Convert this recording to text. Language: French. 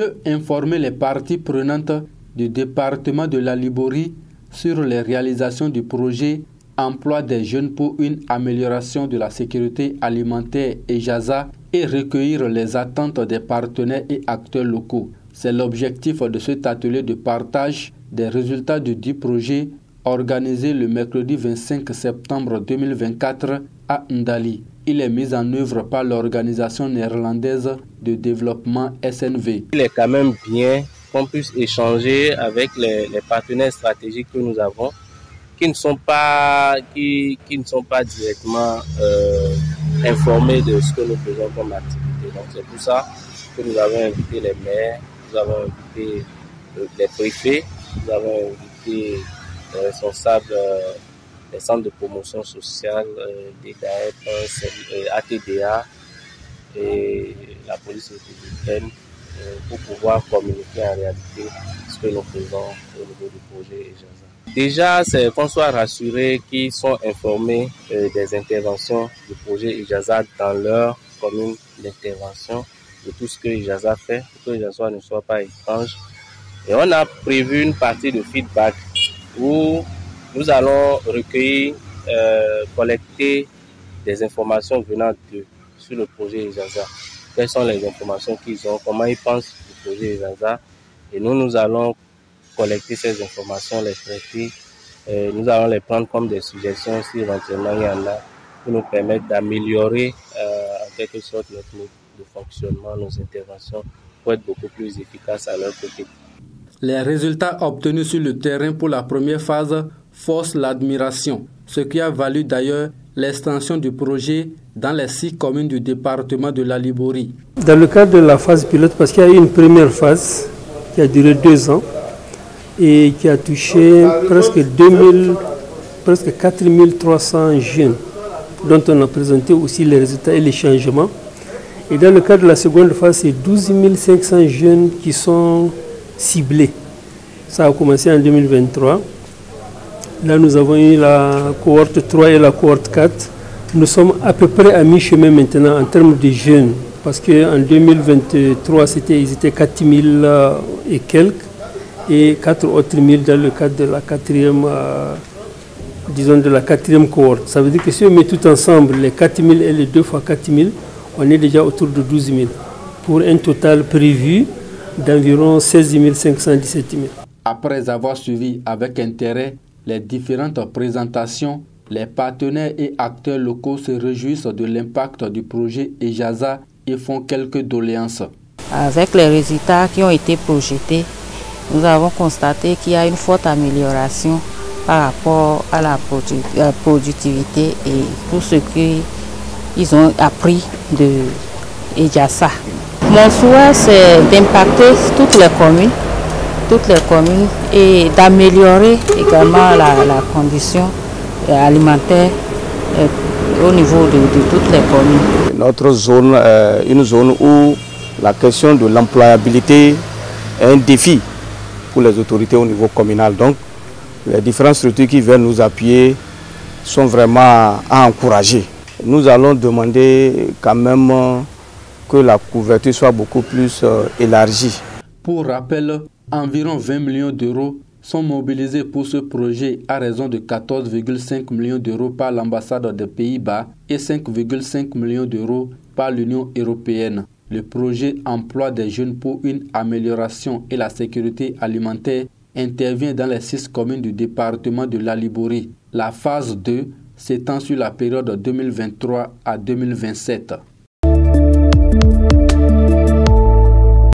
mieux informer les parties prenantes du département de la Liborie sur les réalisations du projet Emploi des jeunes pour une amélioration de la sécurité alimentaire EJASA et recueillir les attentes des partenaires et acteurs locaux. C'est l'objectif de cet atelier de partage des résultats du dit projet organisé le mercredi 25 septembre 2024 à Ndali. Il est mis en œuvre par l'organisation néerlandaise de développement SNV. Il est quand même bien qu'on puisse échanger avec les partenaires stratégiques que nous avons qui ne sont pas directement informés de ce que nous faisons comme activité. Donc c'est pour ça que nous avons invité les maires, nous avons invité les préfets, nous avons invité les responsables des centres de promotion sociale, des DAEP, ATDA et la police républicaine pour pouvoir communiquer en réalité ce que nous faisons au niveau du projet EJASA. Déjà, c'est qu'on soit rassurés qu'ils sont informés des interventions du projet EJASA dans leur commune d'intervention, de tout ce que EJASA fait, pour que EJASA ne soit pas étrange. Et on a prévu une partie de feedback où nous allons recueillir, collecter des informations venant d'eux sur le projet EJASA. Quelles sont les informations qu'ils ont, comment ils pensent du projet EJASA. Et nous allons collecter ces informations, les traiter. Nous allons les prendre comme des suggestions si éventuellement il y en a pour nous permettre d'améliorer en quelque sorte notre mode de fonctionnement, nos interventions pour être beaucoup plus efficaces à leur côté. Les résultats obtenus sur le terrain pour la première phase forcent l'admiration, ce qui a valu d'ailleurs l'extension du projet dans les 6 communes du département de la Liborie. Dans le cadre de la phase pilote, parce qu'il y a eu une première phase qui a duré 2 ans et qui a touché presque 4300 jeunes, dont on a présenté aussi les résultats et les changements. Et dans le cadre de la seconde phase, c'est 12 500 jeunes qui sont ciblés. Ça a commencé en 2023. Là, nous avons eu la cohorte 3 et la cohorte 4. Nous sommes à peu près à mi-chemin maintenant en termes de jeunes. Parce qu'en 2023, ils étaient 4000 et quelques. Et 4 autres 1000 dans le cadre de la quatrième cohorte. Ça veut dire que si on met tout ensemble, les 4000 et les 2 fois 4000, on est déjà autour de 12 000. Pour un total prévu d'environ 16 500, 17 000. Après avoir suivi avec intérêt les différentes présentations, les partenaires et acteurs locaux se réjouissent de l'impact du projet EJASA et font quelques doléances. Avec les résultats qui ont été projetés, nous avons constaté qu'il y a une forte amélioration par rapport à la productivité et tout ce qu'ils ont appris de EJASA. Mon souhait, c'est d'impacter toutes les communes et d'améliorer également la condition alimentaire au niveau de toutes les communes. Notre zone est une zone où la question de l'employabilité est un défi pour les autorités au niveau communal. Donc, les différentes structures qui viennent nous appuyer sont vraiment à encourager. Nous allons demander quand même que la couverture soit beaucoup plus élargie. Pour rappel, environ 20 millions d'euros sont mobilisés pour ce projet à raison de 14,5 millions d'euros par l'ambassade des Pays-Bas et 5,5 millions d'euros par l'Union européenne. Le projet Emploi des jeunes pour une amélioration et la sécurité alimentaire intervient dans les 6 communes du département de la Liborie. La phase 2 s'étend sur la période 2023 à 2027.